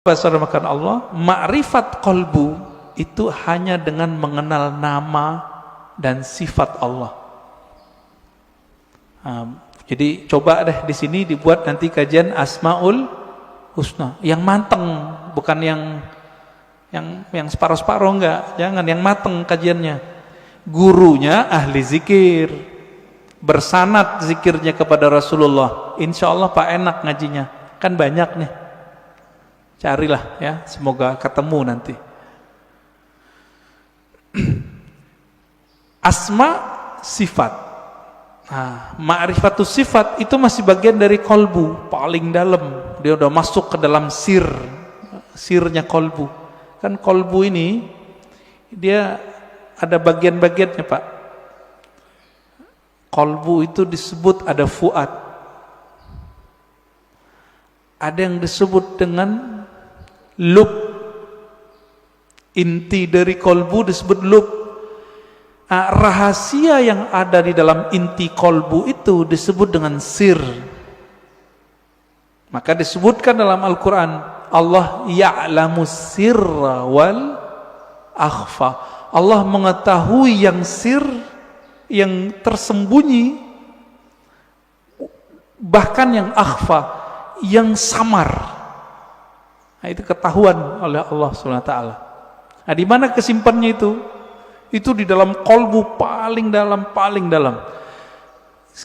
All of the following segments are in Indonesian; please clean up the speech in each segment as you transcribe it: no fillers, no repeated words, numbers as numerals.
Makan Allah, ma'rifat qalbu itu hanya dengan mengenal nama dan sifat Allah. Jadi coba deh di sini dibuat nanti kajian Asmaul Husna yang mateng, bukan yang separuh-separuh, enggak, jangan, yang mateng kajiannya. Gurunya ahli zikir, bersanad zikirnya kepada Rasulullah. Insya Allah Pak enak ngajinya, kan banyak nih. Carilah ya, semoga ketemu nanti. Asma sifat. Nah, ma'rifatus sifat itu masih bagian dari kolbu, paling dalam. Dia udah masuk ke dalam sirnya kolbu. Kan kolbu ini dia ada bagian-bagiannya, Pak. Kolbu itu disebut ada fuad. Ada yang disebut dengan lub. Inti dari kolbu disebut lub. Rahasia yang ada di dalam inti kolbu itu disebut dengan sir. Maka disebutkan dalam Al-Quran, Allah ya'lamu sirra wal akhfa. Allah mengetahui yang sir, yang tersembunyi, bahkan yang akhfa, yang samar. Nah, itu ketahuan oleh Allah SWT. Nah, di mana kesimpannya itu? Itu di dalam kolbu paling dalam, paling dalam.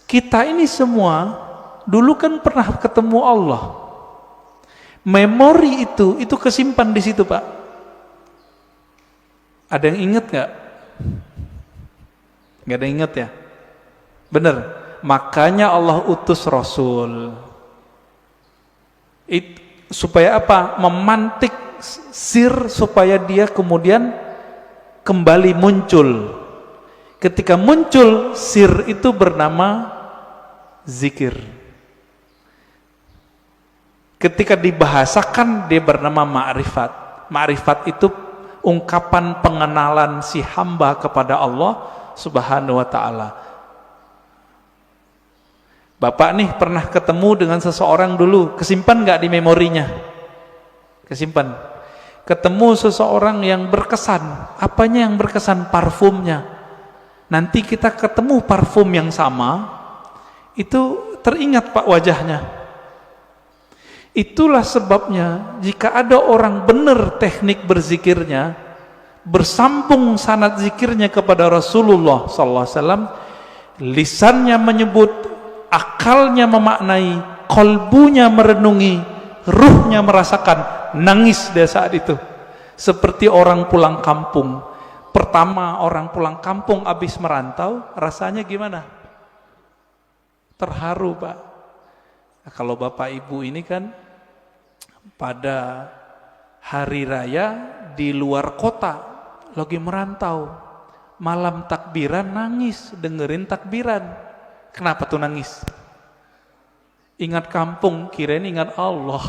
Kita ini semua dulu kan pernah ketemu Allah. Memori itu kesimpan di situ, Pak. Ada yang ingat nggak? Nggak ada yang ingat ya? Bener. Makanya Allah utus Rasul. Supaya apa? Memantik sir supaya dia kemudian kembali muncul. Ketika muncul sir itu bernama zikir. Ketika dibahasakan dia bernama ma'rifat. Ma'rifat itu ungkapan pengenalan si hamba kepada Allah Subhanahu wa ta'ala. Bapak nih pernah ketemu dengan seseorang dulu, kesimpan nggak di memorinya? Kesimpan. Ketemu seseorang yang berkesan, apanya yang berkesan? Parfumnya. Nanti kita ketemu parfum yang sama, itu teringat Pak wajahnya. Itulah sebabnya jika ada orang benar teknik berzikirnya, bersambung sanad zikirnya kepada Rasulullah SAW, lisannya menyebut, akalnya memaknai, kolbunya merenungi, ruhnya merasakan, nangis dia saat itu. Seperti orang pulang kampung. Pertama orang pulang kampung habis merantau, rasanya gimana? Terharu, Pak. Nah, kalau Bapak Ibu ini kan pada hari raya di luar kota, lagi merantau, malam takbiran nangis, dengerin takbiran. Kenapa tuh nangis? Ingat kampung, kirain ingat Allah.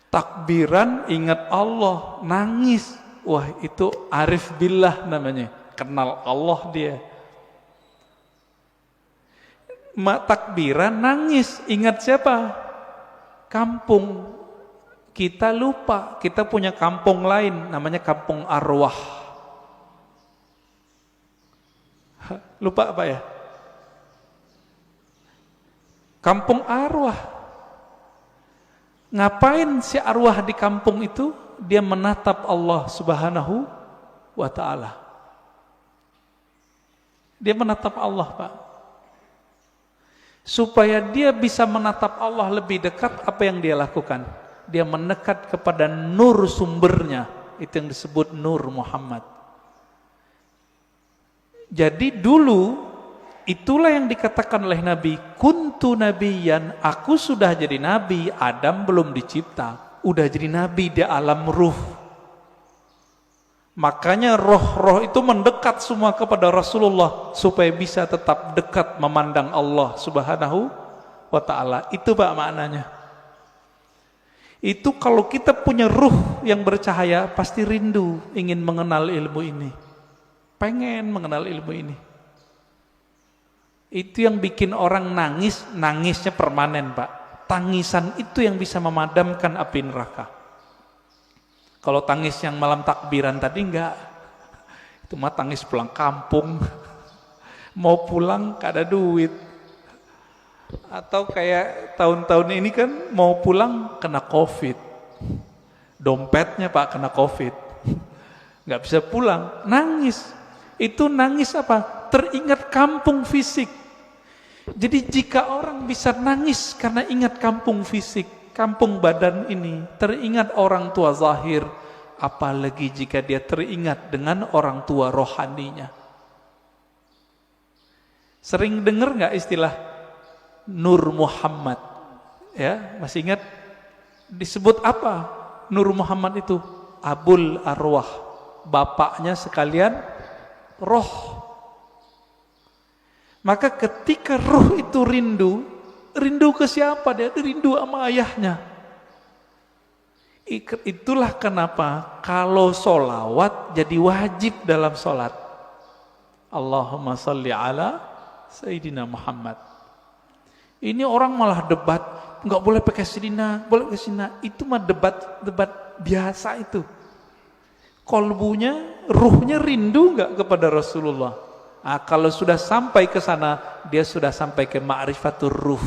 Takbiran ingat Allah, nangis. Wah, itu arif billah namanya, kenal Allah dia. Takbiran nangis, ingat siapa? Kampung. Kita lupa, kita punya kampung lain, namanya kampung arwah. Lupa apa ya? Kampung arwah. Ngapain si arwah di kampung itu? Dia menatap Allah Subhanahu wa ta'ala. Dia menatap Allah, Pak. Supaya dia bisa menatap Allah lebih dekat, apa yang dia lakukan? Dia mendekat kepada nur sumbernya. Itu yang disebut nur Muhammad. Jadi dulu itulah yang dikatakan oleh Nabi, kuntu nabiyan, aku sudah jadi nabi, Adam belum dicipta, udah jadi nabi di alam ruh. Makanya roh-roh itu mendekat semua kepada Rasulullah supaya bisa tetap dekat memandang Allah Subhanahu wa ta'ala. Itu Pak maknanya. Itu kalau kita punya ruh yang bercahaya, pasti rindu ingin mengenal ilmu ini, pengen mengenal ilmu ini. Itu yang bikin orang nangis, nangisnya permanen Pak. tangisan itu yang bisa memadamkan api neraka. Kalau tangis yang malam takbiran tadi enggak. Itu mah tangis pulang kampung. Mau pulang gak ada duit. Atau kayak tahun-tahun ini kan mau pulang kena Covid. Dompetnya Pak kena Covid. Gak bisa pulang, nangis. Itu nangis apa? Teringat kampung fisik. Jadi jika orang bisa nangis karena ingat kampung fisik, kampung badan ini, teringat orang tua zahir, apalagi jika dia teringat dengan orang tua rohaninya. Sering dengar nggak istilah Nur Muhammad? Ya, masih ingat disebut apa? Nur Muhammad itu Abul Arwah, bapaknya sekalian roh. Maka ketika ruh itu rindu ke siapa? Dia rindu sama ayahnya. Itulah kenapa kalau solawat jadi wajib dalam solat. Allahumma salli ala Sayyidina Muhammad. Ini orang malah debat, nggak boleh pakai Sayyidina, boleh pakai Sayyidina. Itu mah debat biasa itu. Kolbunya, ruhnya rindu nggak kepada Rasulullah. Nah, kalau sudah sampai ke sana, dia sudah sampai ke ma'rifatur ruh.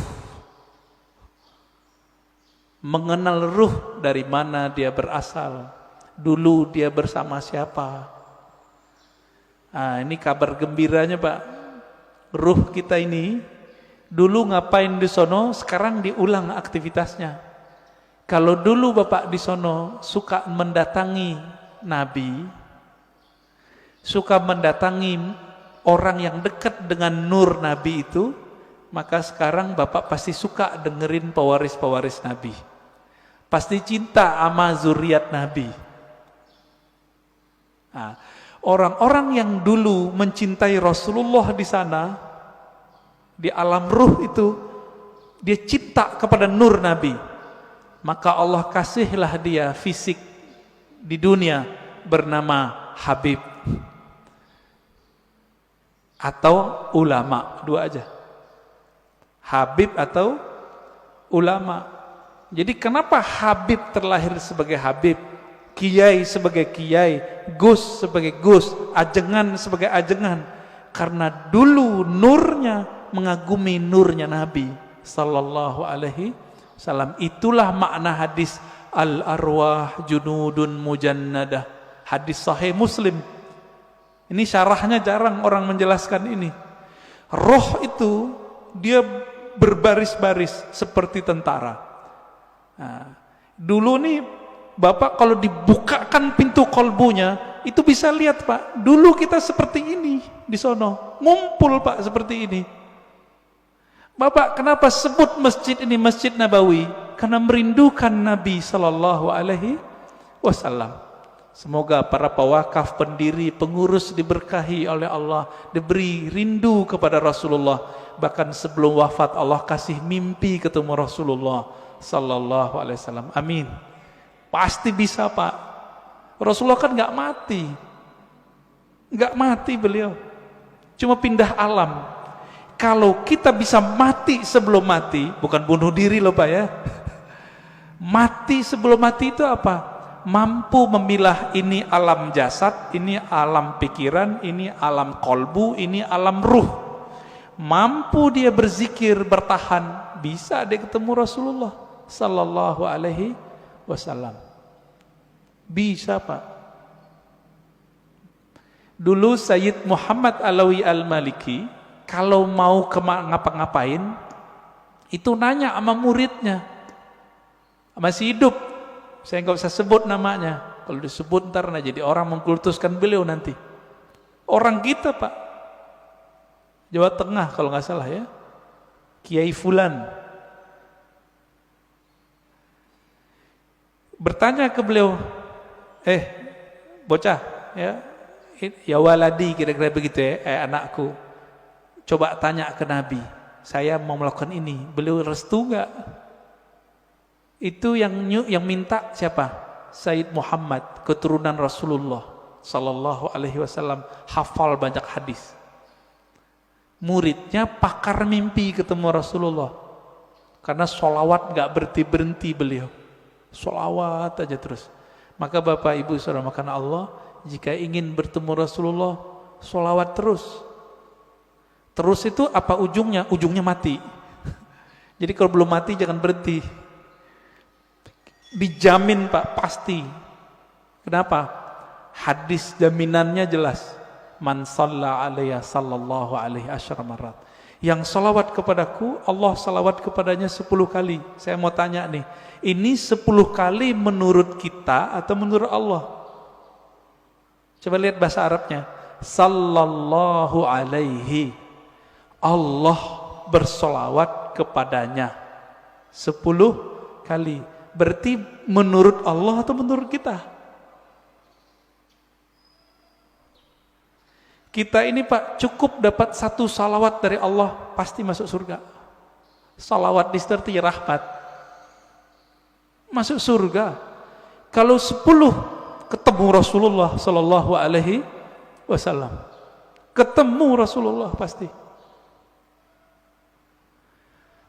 Mengenal ruh dari mana dia berasal. Dulu dia bersama siapa. Nah, ini kabar gembiranya Pak. Ruh kita ini dulu ngapain di sono, sekarang diulang aktivitasnya. Kalau dulu Bapak di sono suka mendatangi Nabi, suka mendatangi orang yang dekat dengan nur Nabi itu, maka sekarang Bapak pasti suka dengerin pewaris-pewaris Nabi. Pasti cinta sama zuriat Nabi. Nah, orang-orang yang dulu mencintai Rasulullah di sana, di alam ruh itu, dia cinta kepada nur Nabi. Maka Allah kasihlah dia fisik di dunia bernama Habib atau ulama, dua aja. Habib atau ulama. Jadi kenapa Habib terlahir sebagai Habib, Kiai sebagai Kiai, Gus sebagai Gus, Ajengan sebagai Ajengan? Karena dulu nurnya mengagumi nurnya Nabi sallallahu alaihi wasallam. Itulah makna hadis al-arwah junudun mujannadah, hadis sahih Muslim. Ini syarahnya jarang orang menjelaskan ini. Roh itu dia berbaris-baris seperti tentara. Nah, dulu nih Bapak kalau dibukakan pintu kolbunya, itu bisa lihat Pak, dulu kita seperti ini di sono, ngumpul Pak seperti ini. Bapak kenapa sebut masjid ini Masjid Nabawi? Karena merindukan Nabi sallallahu alaihi wasallam. Semoga para pewakaf, pendiri, pengurus diberkahi oleh Allah, diberi rindu kepada Rasulullah. Bahkan sebelum wafat Allah kasih mimpi ketemu Rasulullah sallallahu alaihi wasallam. Amin. Pasti bisa Pak. Rasulullah kan nggak mati beliau, cuma pindah alam. Kalau kita bisa mati sebelum mati, bukan bunuh diri loh Pak ya. Mati sebelum mati itu apa? Mampu memilah ini alam jasad, ini alam pikiran, ini alam kolbu, ini alam ruh. Mampu dia berzikir, bertahan, bisa dia ketemu Rasulullah sallallahu alaihi wasallam. Bisa Pak. Dulu Sayyid Muhammad Alawi Al-Maliki kalau mau ngapa-ngapain itu nanya sama muridnya, masih hidup, saya nggak usah sebut namanya, kalau disebut ntar jadi orang mengkultuskan beliau nanti. Orang kita Pak, Jawa Tengah kalau nggak salah ya, Kiai Fulan, bertanya ke beliau, bocah ya waladi, kira-kira begitu ya, anakku, coba tanya ke Nabi, saya mau melakukan ini, beliau restu enggak? Itu yang minta siapa? Sayyid Muhammad, keturunan Rasulullah sallallahu alaihi wasallam, hafal banyak hadis. Muridnya pakar mimpi ketemu Rasulullah. Karena sholawat gak berhenti-berhenti beliau. Sholawat aja terus. Maka Bapak Ibu saudara makan Allah, jika ingin bertemu Rasulullah, sholawat terus. Terus itu apa ujungnya? Ujungnya mati. Jadi kalau belum mati jangan berhenti. Dijamin Pak, pasti. Kenapa? Hadis jaminannya jelas. Man shalla alayya sallallahu alaihi asyara marat. Yang salawat kepadaku, Allah salawat kepadanya 10 kali. Saya mau tanya nih, ini 10 kali menurut kita atau menurut Allah? Coba lihat bahasa Arabnya. Sallallahu alaihi. Allah bersolawat kepadanya 10 kali. Berarti menurut Allah atau menurut kita? Kita ini Pak cukup dapat 1 salawat dari Allah pasti masuk surga. Salawat disertai rahmat masuk surga. Kalau 10 ketemu Rasulullah Sallallahu Alaihi Wasallam, ketemu Rasulullah pasti.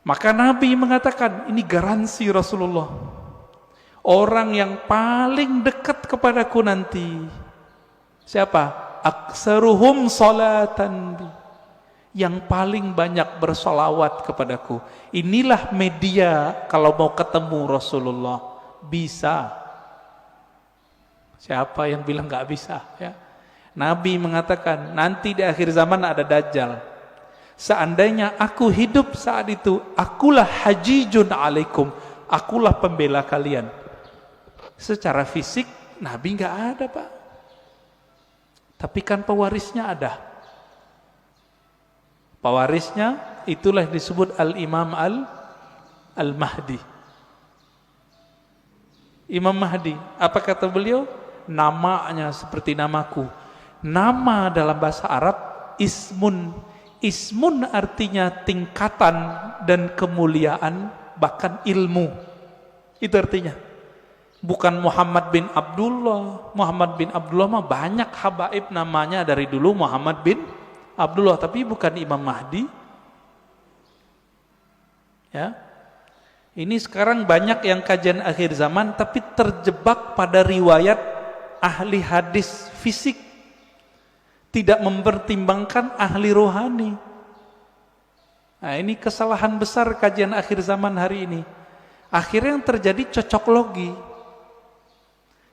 Maka Nabi mengatakan ini garansi Rasulullah. Orang yang paling dekat kepadaku nanti siapa? Aksaruhum salatan bi, yang paling banyak bersolawat kepadaku. Inilah media kalau mau ketemu Rasulullah. Bisa. Siapa yang bilang gak bisa ya? Nabi mengatakan nanti di akhir zaman ada Dajjal. Seandainya aku hidup saat itu, akulah hajijun alaikum, akulah pembela kalian. Secara fisik Nabi gak ada Pak, tapi kan pewarisnya ada. Pewarisnya itulah disebut Al-Imam Al-Mahdi. Imam Mahdi, apa kata beliau? Namanya seperti namaku. Nama dalam bahasa Arab ismun. Ismun artinya tingkatan dan kemuliaan, bahkan ilmu. Itu artinya. Bukan Muhammad bin Abdullah. Muhammad bin Abdullah mah banyak habaib namanya dari dulu Muhammad bin Abdullah, tapi bukan Imam Mahdi. Ya. Ini sekarang banyak yang kajian akhir zaman tapi terjebak pada riwayat ahli hadis fisik, tidak mempertimbangkan ahli rohani. Nah, ini kesalahan besar kajian akhir zaman hari ini. Akhirnya yang terjadi cocok logi.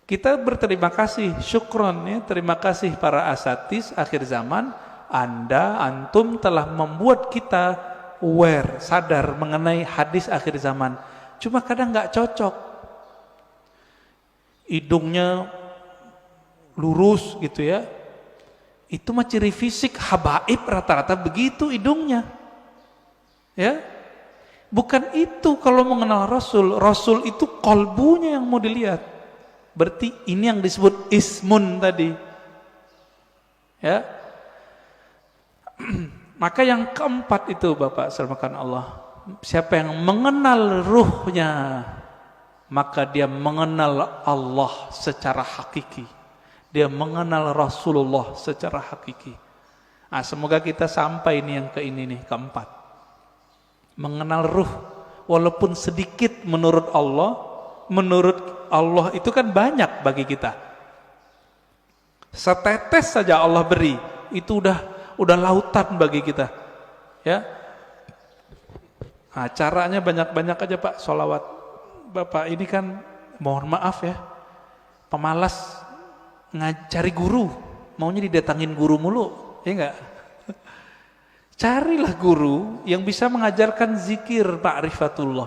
Kita berterima kasih, syukron ya, terima kasih para asatis akhir zaman. Antum telah membuat kita aware, sadar mengenai hadis akhir zaman. Cuma kadang nggak cocok. Hidungnya lurus gitu ya. Itu mah ciri fisik habaib rata-rata begitu hidungnya. Ya. Bukan itu kalau mengenal Rasul. Rasul itu kolbunya yang mau dilihat. Berarti ini yang disebut ismun tadi. Ya. Maka yang keempat itu Bapak selamatkan Allah. Siapa yang mengenal ruhnya, maka dia mengenal Allah secara hakiki. Dia mengenal Rasulullah secara hakiki. Nah, semoga kita sampai ini yang ke ini nih, keempat. Mengenal ruh, walaupun sedikit menurut Allah itu kan banyak bagi kita. Setetes saja Allah beri, itu udah lautan bagi kita. Ya. Nah, caranya banyak-banyak aja Pak, sholawat. Bapak ini kan mohon maaf ya, pemalas ngajari guru, maunya didatangin guru mulu, ya enggak? Carilah guru yang bisa mengajarkan zikir ma'rifatullah.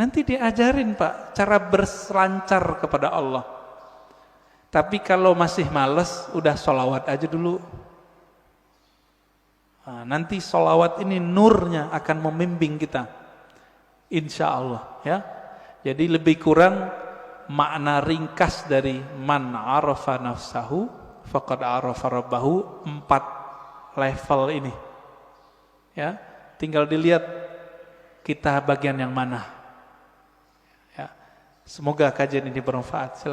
Nanti diajarin Pak cara berselancar kepada Allah. Tapi kalau masih malas, udah sholawat aja dulu. Nah, nanti sholawat ini nurnya akan membimbing kita, insya Allah ya. Jadi lebih kurang makna ringkas dari man arafa nafsahu faqad arafa rabbahu, 4 level ini ya. Tinggal dilihat kita bagian yang mana ya. Semoga kajian ini bermanfaat. Silakan.